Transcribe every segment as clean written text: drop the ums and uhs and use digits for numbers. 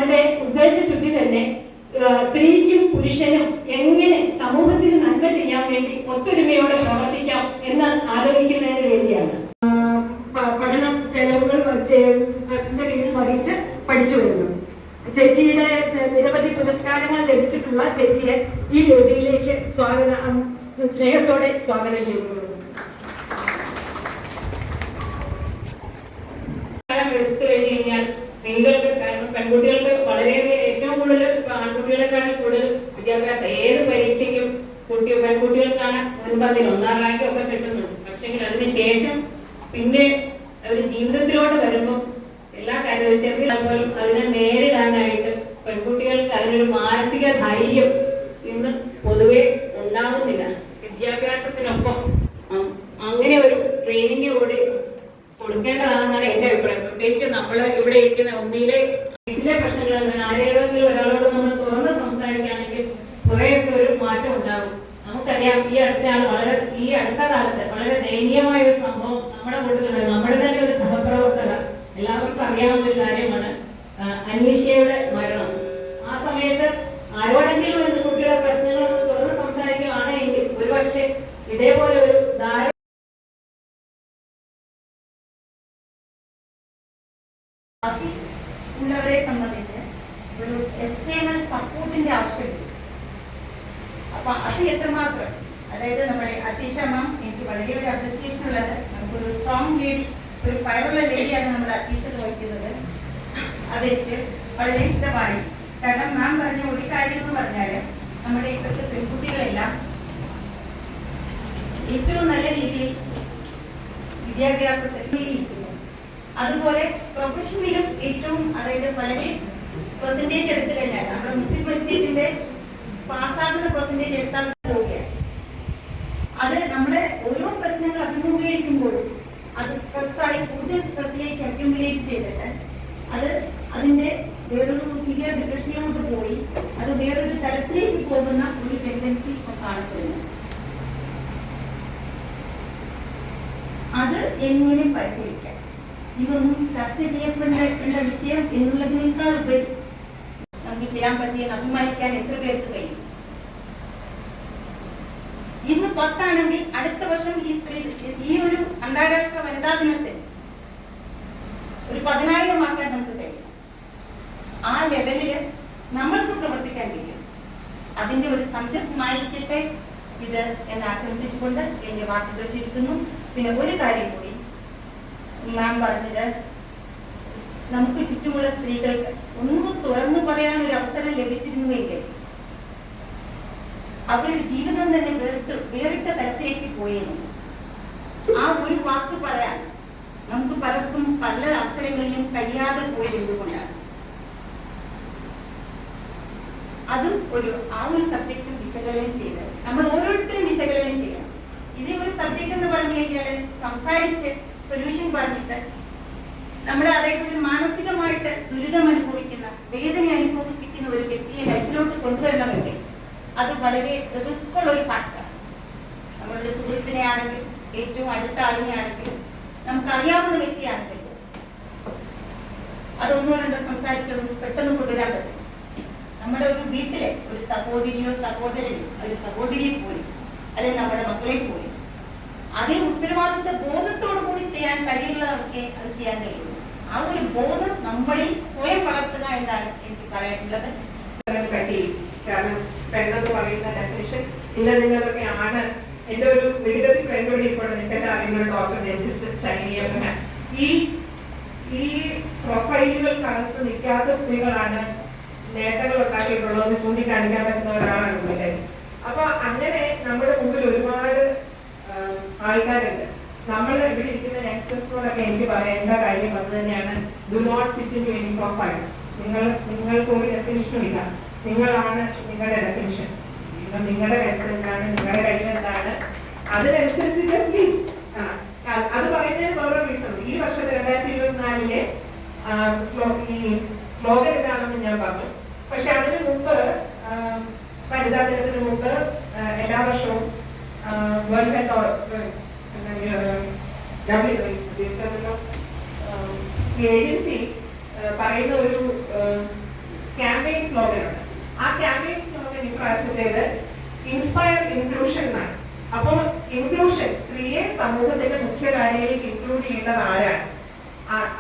സാറിന്റെ ഉദ്ദേശശുദ്ധി തന്നെ സ്ത്രീക്കും പുരുഷനും എങ്ങനെ സമൂഹത്തിന് നന്മ ചെയ്യാൻ വേണ്ടി ഒത്തൊരുമയോടെ പ്രവർത്തിക്കാം എന്ന് ആലോചിക്കുന്നതിന് വേണ്ടിയാണ്. പഠനം ചെലവുകൾ ട്രസ്റ്റിന്റെ കീഴിൽ വഹിച്ച് പഠിച്ചു വരുന്നു. ചേച്ചിയുടെ നിരവധി പുരസ്കാരങ്ങൾ ലഭിച്ചിട്ടുള്ള ചേച്ചിയെ ഈ വേദിയിലേക്ക് സ്നേഹത്തോടെ സ്വാഗതം ചെയ്യുന്നു. എടുത്തു കഴിഞ്ഞു കഴിഞ്ഞാൽ സ്ത്രീകൾക്ക്, കാരണം പെൺകുട്ടികൾക്ക് വളരെയധികം ഏറ്റവും കൂടുതൽ ആൺകുട്ടികളെക്കാളും കൂടുതൽ വിദ്യാഭ്യാസം ഏത് പരീക്ഷയ്ക്കും പെൺകുട്ടികൾക്കാണ് മുൻപന്തിൽ 1-ാം റാങ്ക് ഒക്കെ കിട്ടുന്നുണ്ട്. പക്ഷെങ്കിൽ അതിനുശേഷം പിന്നെ അവർ ജീവിതത്തിലോട്ട് വരുമ്പോൾ എല്ലാ കാര്യവും ചെറിയ പോലും അതിനെ നേരിടാനായിട്ട് പെൺകുട്ടികൾക്ക് അതിനൊരു മാനസിക ധൈര്യം ഇന്ന് പൊതുവെ ഉണ്ടാവുന്നില്ല. വിദ്യാഭ്യാസത്തിനൊപ്പം അങ്ങനെ ഒരു ട്രെയിനിങ് കൂടി കൊടുക്കേണ്ടതാണെന്നാണ് എന്റെ അഭിപ്രായം. പ്രത്യേകിച്ച് നമ്മൾ ഇവിടെ ഇരിക്കുന്ന ഒന്നിലെ വീട്ടിലെ പ്രശ്നങ്ങൾ ആരെങ്കിലും ഒരാളോട് നമ്മൾ തുറന്ന് സംസാരിക്കുകയാണെങ്കിൽ കുറെയൊക്കെ ഒരു മാറ്റം ഉണ്ടാകും. നമുക്കറിയാം ഈ അടുത്ത കാലത്ത് വളരെ ദയനീയമായ ഒരു സംഭവം നമ്മുടെ കൂട്ടത്തിലുണ്ട്. നമ്മുടെ തന്നെ ഒരു സഹപ്രവർത്തക, എല്ലാവർക്കും അറിയാവുന്ന ഒരു കാര്യമാണ് അനീഷയുടെ മരണം. ആ സമയത്ത് ആരോടെങ്കിലും ഇന്ന് കുട്ടിയുടെ പ്രശ്നങ്ങളൊന്ന് തുറന്ന് സംസാരിക്കുകയാണെങ്കിൽ ഒരുപക്ഷെ ഇതേപോലെ ഒരു ഉള്ളവരെ സംബന്ധിച്ച് ഒരു എക്സ്റ്റേണൽ സപ്പോർട്ടിന്റെ ആവശ്യമില്ല. അപ്പൊ അത് എത്രമാത്രം, അതായത് നമ്മുടെ അത്തീഷ മാം, എനിക്ക് വളരെ ഒരു അപ്രിസിയേഷൻ ഉള്ളത്, നമുക്കൊരു സ്ട്രോങ് ലേഡി, ഒരു ഫയറുള്ള ലേഡിയാണ് നമ്മുടെ അത്തീഷ വഹിക്കുന്നത്. അതെനിക്ക് വളരെ ഇഷ്ടമായി. കാരണം മാം പറഞ്ഞ ഒരു കാര്യം എന്ന് പറഞ്ഞാൽ നമ്മുടെ ഇപ്പോഴത്തെ പെൺകുട്ടികളെല്ലാം ഏറ്റവും നല്ല രീതിയിൽ വിദ്യാഭ്യാസത്തിൽ ഇരിക്കുന്നു. അതുപോലെ പ്രൊഫഷനിലും ഏറ്റവും, അതായത് വളരെ പെർസെന്റേജ് എടുത്തു കഴിഞ്ഞാൽ നമ്മുടെ മുനിസിപ്പൽ സ്റ്റേറ്റിന്റെ പാസ്സാകുന്ന പെർസെന്റേജ് എടുത്താൽ പോവുകയാണ്. അത് നമ്മളെ ഓരോ പ്രശ്നങ്ങൾ അഭിമുഖീകരിക്കുമ്പോഴും അത് സ്ട്രെസ്സായി കൂടുതൽ സ്ട്രെസ്സിലേക്ക് അക്യുമുലേറ്റ് ചെയ്തിട്ട് അതിന്റെ വേറൊരു സിവിയർ ഡിപ്രഷനിലോട്ട് പോയി അത് വേറൊരു തലത്തിലേക്ക് പോകുന്ന ഒരു ടെൻഡൻസി കാണപ്പെടുന്നു. അത് എങ്ങനെ പരിഹരിക്കാം? ഇതൊന്നും ചർച്ച ചെയ്യപ്പെടേണ്ട വിഷയം എന്നുള്ളതിനേക്കാൾ ഉപരി നമുക്ക് ചെയ്യാൻ പറ്റിയെന്ന് അഭിമാനിക്കാൻ എത്ര പേർക്ക് കഴിയും? ഇന്ന് 10 ആണെങ്കിൽ അടുത്ത വർഷം ഈ ഒരു അന്താരാഷ്ട്ര വനിതാ ദിനത്തിൽ ഒരു 10,000 ആക്കാൻ നമുക്ക് കഴിയും. ആ ലെവലില് നമ്മൾക്ക് പ്രവർത്തിക്കാൻ കഴിയും. അതിന്റെ ഒരു സംരംഭമായിരിക്കട്ടെ ഇത് എന്ന് ആശംസിച്ചുകൊണ്ട് എന്റെ വാക്കുകൾ ചുരുക്കുന്നു. പിന്നെ ഒരു കാര്യം കൂടി മാം പറഞ്ഞത്, നമുക്ക് ചുറ്റുമുള്ള സ്ത്രീകൾക്ക് ഒന്നും തുറന്നു പറയാൻ ഒരു അവസരം ലഭിച്ചിരുന്നുവെങ്കിൽ അവരുടെ ജീവിതം തന്നെ വേറിട്ട തലത്തിലേക്ക് പോയിരുന്നു. ആ ഒരു വാക്ക് പറയാൻ നമുക്ക് പലർക്കും പല അവസരങ്ങളിലും കഴിയാതെ പോയത് എന്തുകൊണ്ടാണ്? അതും ആ ഒരു സബ്ജക്റ്റും വിശകലനം ചെയ്ത് നമ്മൾ ഓരോരുത്തരും വിശകലനം ചെയ്യണം. ഇതേ ഒരു സബ്ജക്ട് എന്ന് പറഞ്ഞു കഴിഞ്ഞാൽ സംസാരിച്ച് സൊല്യൂഷൻ പറഞ്ഞിട്ട് നമ്മുടെ അതായത് ഒരു മാനസികമായിട്ട് ദുരിതം അനുഭവിക്കുന്ന, വേദന അനുഭവിപ്പിക്കുന്ന ഒരു വ്യക്തിയെ ലൈഫിലോട്ട് കൊണ്ടുവരണമെങ്കിൽ അത് വളരെ റിസ്ക് ഉള്ള ഒരു ഫാക്ടറാണ്. നമ്മളുടെ സുഹൃത്തിനെ ആണെങ്കിലും ഏറ്റവും അടുത്ത ആളിനെ ആണെങ്കിലും നമുക്കറിയാവുന്ന വ്യക്തിയാണെങ്കിലും അതൊന്നോ രണ്ടോ സംസാരിച്ചതൊന്നും പെട്ടെന്ന് കൊണ്ടുവരാൻ പറ്റും. നമ്മുടെ ഒരു വീട്ടിലെ ഒരു സഹോദരിയോ സഹോദരനെയോ ഒരു സഹോദരിയെ പോലും അല്ലെങ്കിൽ നമ്മുടെ മക്കളെ പോലും അതേ ഉത്തരവാദിത്വ ബോധത്തോടു കൂടി ചെയ്യാൻ കഴിയുന്നവർക്ക് അത് ചെയ്യാൻ കഴിയുള്ളൂ. ആ ഒരു ബോധം നമ്മളിൽ സ്വയം വളർത്തുക എന്നാണ് എനിക്ക് പറയാനുള്ളത്. കാരണം പെണ്ണെന്ന് പറയുന്ന ഡെഫിനിഷൻ നിങ്ങളൊക്കെ ആണ്. എന്റെ ഒരു മികച്ച ഫ്രണ്ടോട് ഇപ്പോൾ നിങ്ങൾക്ക് അറിയുന്ന ഡോക്ടർ ഡെന്റിസ്റ്റ് ഷൈനിയ, ഈ പ്രൊഫൈലുകൾക്കകത്ത് നിൽക്കാത്ത സ്ത്രീകളാണ് നേട്ടങ്ങൾ ഉണ്ടാക്കിയിട്ടുള്ളതെന്ന് ചൂണ്ടിക്കാണിക്കാൻ പറ്റുന്ന ഒരാളാണ് പുള്ളിക്കാരി. അപ്പൊ അങ്ങനെ നമ്മുടെ മുമ്പിൽ ഒരുപാട് ആൾക്കാരുണ്ട്. നമ്മൾ ഇവിടെ ഇരിക്കുന്ന യങ്സ്റ്റേഴ്സിനോടൊക്കെ എനിക്ക് പറയേണ്ട കാര്യം അത് തന്നെയാണ്, do not fit in to any profile. നിങ്ങൾക്ക് ഒരു ഡെഫിനിഷനും ഇല്ല. നിങ്ങളാണ് നിങ്ങളുടെ ഡെഫിനിഷൻ. നിങ്ങളുടെ കരുത്ത് എന്താണ്, നിങ്ങളുടെ കഴിവ് എന്താണ്, അതിനനുസരിച്ച് ജസ്റ്റ് അത് പറയുന്നതിന് വേറൊരു റീസൺ. ഈ വർഷത്തെ 2024 ഈ സ്ലോഗൻ ഇതാണെന്ന് ഞാൻ പറഞ്ഞു. പക്ഷെ അതിന് മുമ്പ് വനിതാ ദിനത്തിന് മുമ്പ് എല്ലാ വർഷവും വേൾഡ് ഹെൽത്ത് ഏജൻസി പറയുന്ന ഒരു ക്യാമ്പയിൻ സ്ലോഗൻ ഉണ്ട്. ആ ക്യാമ്പയിൻ സ്ലോഗൻ ഇപ്രാവശ്യത്തേത് ഇൻസ്പയർ ഇൻക്ലൂഷൻ എന്നാണ്. അപ്പോൾ ഇൻക്ലൂഷൻ, സ്ത്രീയെ സമൂഹത്തിന്റെ മുഖ്യധാരയിലേക്ക് ഇൻക്ലൂഡ് ചെയ്യേണ്ടത് ആരാണ്?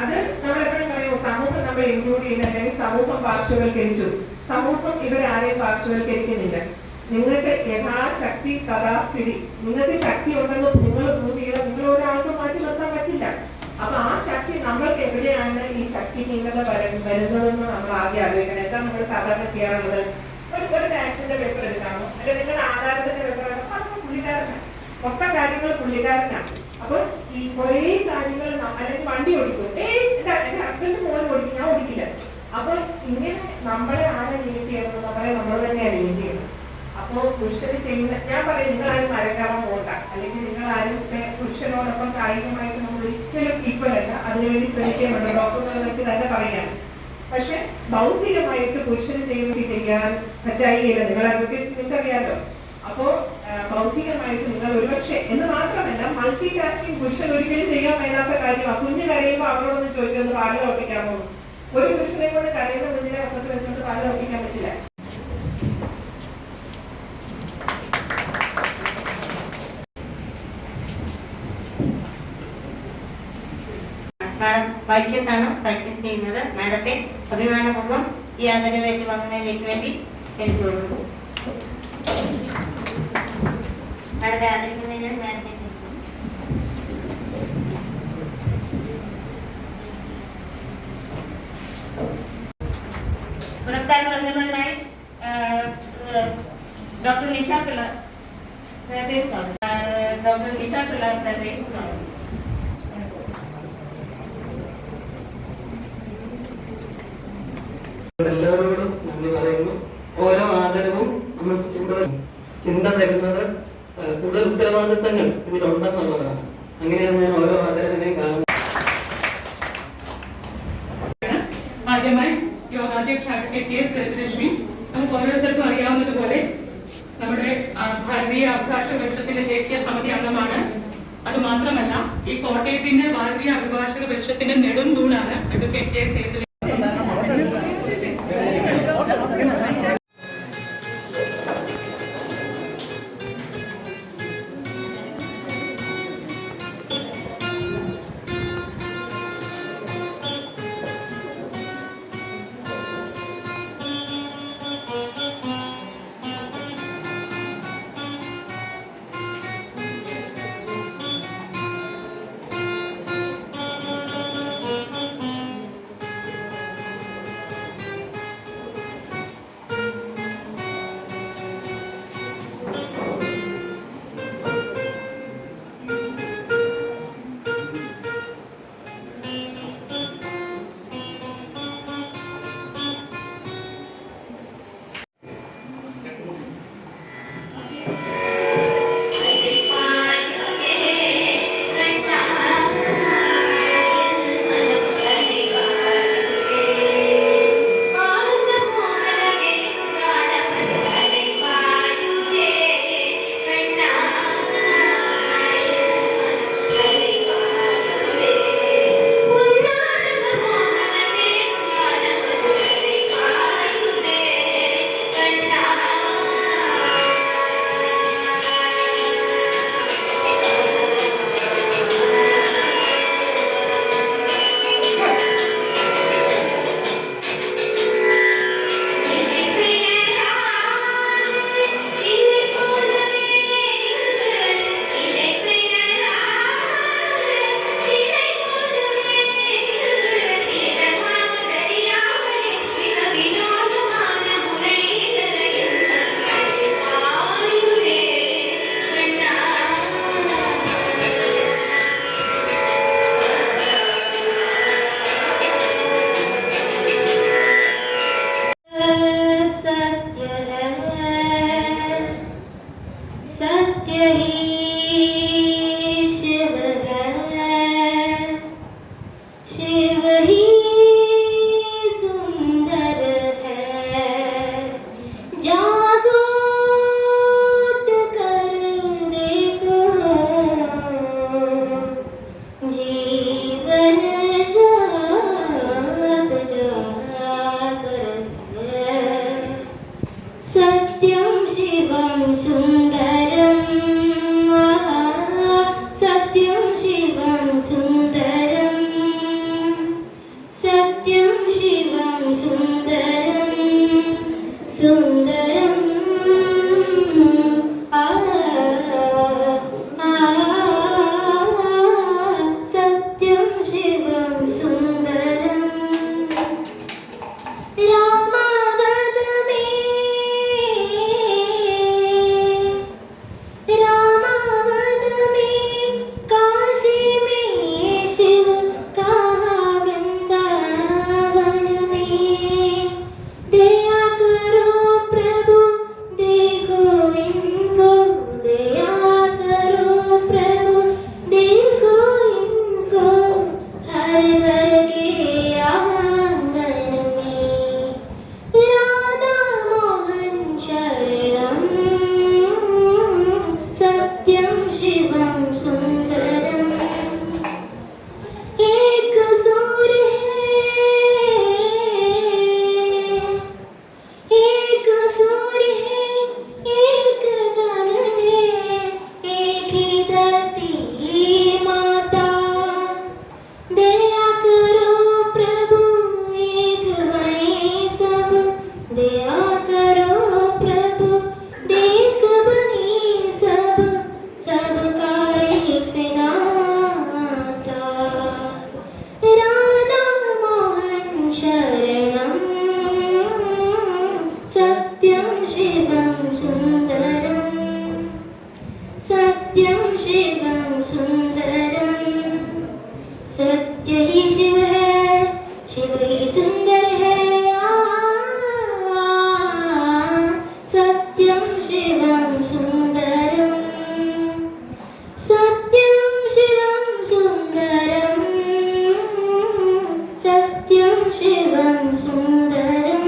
അത് നമ്മളെപ്പോഴും പറയുമോ, സമൂഹം നമ്മൾ ഇൻക്ലൂഡ് ചെയ്യുന്ന, അല്ലെങ്കിൽ സമൂഹം പാർശ്വവൽക്കരിച്ചു. സമൂഹം ഇവരാരെയും പാർശ്വവൽക്കരിക്കുന്നില്ല. നിങ്ങൾക്ക് യഥാശക്തി തഥാസ്ഥിതി, നിങ്ങൾക്ക് ശക്തി ഉണ്ടെന്ന് നിങ്ങൾ പ്രൂവ് ചെയ്താൽ നിങ്ങൾ ഒരാൾക്ക് മാറ്റി നിർത്താൻ പറ്റില്ല. അപ്പൊ ആ ശക്തി നമ്മൾക്ക് എവിടെയാണ് ഈ ശക്തി നീങ്ങത വരുന്നതെന്ന് നമ്മൾ ആദ്യം ആലോചിക്കണം. എന്താ നമ്മൾ സാധാരണ ചെയ്യാറുള്ളത്? ഒരു ടാക്സിന്റെ പേപ്പർ എടുക്കാമോ, അല്ലെങ്കിൽ നിങ്ങളുടെ ആധാരത്തിന്റെ പേപ്പർ എടുക്കാം, അത് പുള്ളിക്കാരനാണ്, മൊത്തം കാര്യങ്ങൾ പുള്ളിക്കാരനാണ്. അപ്പൊ ഈ കുറേ കാര്യങ്ങൾ, അല്ലെങ്കിൽ വണ്ടി ഓടിക്കും, എന്റെ ഹസ്ബൻഡ് മോൻ ഓടിക്കും, ഞാൻ ഓടിക്കില്ല. അപ്പൊ ഇങ്ങനെ നമ്മളെ ആരെ ലീവ് ചെയ്യണം? നമ്മൾ തന്നെയാണ് ലീവ് ചെയ്യുന്നത്. അപ്പോ പുരുഷന് ചെയ്യുന്ന, ഞാൻ പറയും, നിങ്ങൾ ആരും മരക്കാവാൻ പോകണ്ട, അല്ലെങ്കിൽ നിങ്ങൾ ആരും പുരുഷനോടൊപ്പം കായികമായിട്ട് നമ്മൾ ഒരിക്കലും ഈക്വൽ അല്ല, അതിനുവേണ്ടി ശ്രമിക്കുന്നുണ്ട്, ഡോക്ടർമാർക്ക് തന്നെ പറയാം. പക്ഷെ ബൗദ്ധികമായിട്ട് പുരുഷന് ചെയ്യാൻ പറ്റായില്ല. നിങ്ങൾ അഡ്വക്കേറ്റ്സ് നിങ്ങൾക്കറിയാലോ. അപ്പോ ബൗദ്ധികമായിട്ട് നിങ്ങൾ ഒരുപക്ഷെ എന്ന് മാത്രമല്ല, മൾട്ടി ടാസ്കിങ് പുരുഷൻ ഒരിക്കലും ചെയ്യാൻ മേലാത്ത കാര്യമാണ്. കുഞ്ഞ് കരയുമ്പോൾ അവരോടൊന്ന് ചോദിച്ചത് പാല് ഒപ്പിക്കാമോ? ഒരു പുരുഷനെ കൊണ്ട് കരയുന്ന കുഞ്ഞിനെ ഒപ്പത്ത് വെച്ചുകൊണ്ട് പാല് ഒപ്പിക്കാൻ പറ്റില്ല. മാഡം വൈദ്യത്താണ് പ്രാക്ടീസ് ചെയ്യുന്നത്. മാഡത്തെ അഭിമാനപൂർവ്വം ഈ ആദരവേറ്റ് വാങ്ങുന്നതിലേക്ക് വേണ്ടി എനിക്ക് കൊടുക്കുന്നു. മാഡത്തെ ആദരിക്കുന്നതിന് മാഡത്തെ പുരസ്കാരം നൽകുന്നതിനായി ഡോക്ടർ നിഷ പിള്ള ഡോക്ടർ നിഷ പിള്ള സ്വാഗതം. എല്ലാവരോടും നന്ദി പറയുന്നു. ഓരോ ആദരവും നമ്മൾ ചിന്ത തരുന്നത് കൂടുതൽ ഉത്തരവാദിത്തങ്ങൾ ഇതിലുണ്ടെന്നുള്ളതാണ്. അങ്ങനെയാണ് ഞാൻ ഓരോ ആദരവിനെയും കാണുന്നത്. ആദ്യമായി യോഗാധ്യക്ഷ അഡ്വക്കേറ്റ് കെ സേതുലക്ഷ്മി, നമുക്ക് ഓരോരുത്തർക്കും അറിയാവുന്നതുപോലെ നമ്മുടെ ഭാരതീയ അഭിഭാഷക പരിഷത്തിന്റെ ദേശീയ സമിതി അംഗമാണ്. അത് മാത്രമല്ല, ഈ കോട്ടയത്തിന്റെ ഭാരതീയ അഭിഭാഷക പരിഷത്തിന്റെ നെടുംതൂണാണ് അഡ്വക്കേറ്റ് കെ സേതുലക്ഷ്മി. सत्य ही शिव है, शिव ही सुंदर है। सत्यं शिवं सुंदरं, सत्यं शिवं सुंदरं, सत्यं शिवं सुंदरं।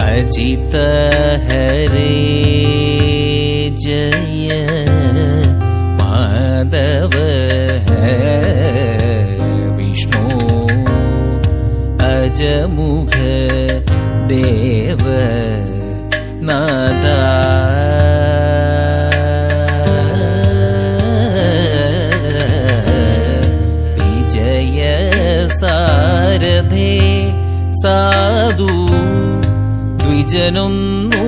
अजित हरे जय माधव विष्णु अजमुख देव नादा विजय सारथे साधु ദ്വിജനൊന്നു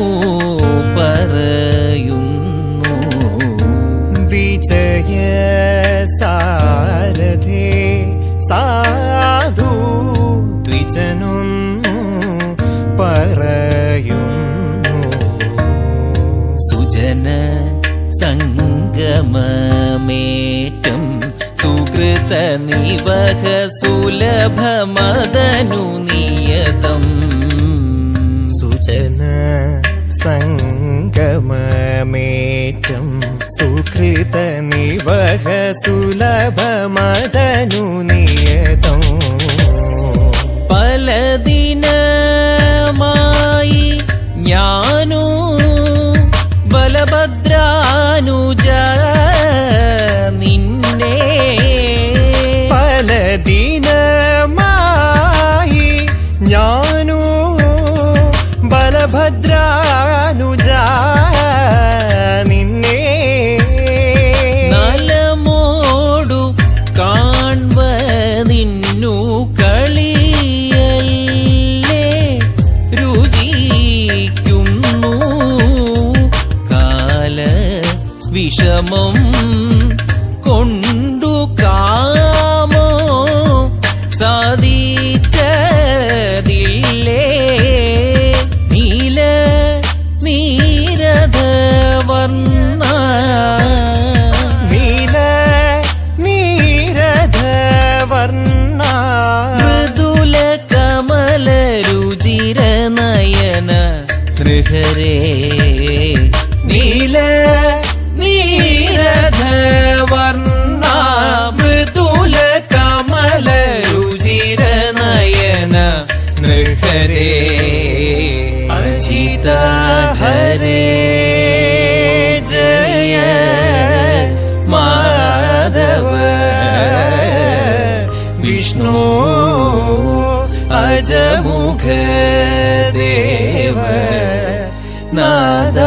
പറയുന്നു വിജയ സാരഥേ സാധു ദ്വിജനൊന്നു പറയുന്നു സുജന സംഗമമേറ്റം സുഖ സുകൃത നിവഹ സുലഭമദനു നിയതം സുജന സംഗമമേറ്റം സുകൃത നിവഹ സുലഭമദനു നിയതം പലദിനമായി ഞാനു ബലഭദ്രാനുജ നിന്നെ പലദിനമായി ഞാനു ബലഭദ്രാനുജ നിന്നെ നലമോടു കാൺവതിന്നു കളിയല്ലേ രുചിക്കുന്നു കാല വിഷമം കൊണ്ടു കാമോ സാധിച്ചതില്ലേ നീല നീരധ വർണ്ണ നീല നീരധ വർണ്ണ മൃദുല കമല രുചിര നയന നൃഹരേ നീല നീരധ വർണ്ണ മൃദുല കമല രുചിര നയന നൃഹരേ അജിത ഹരേ ജയ മാധവ വിഷ്ണു അജമുഖ ദേവ നാദ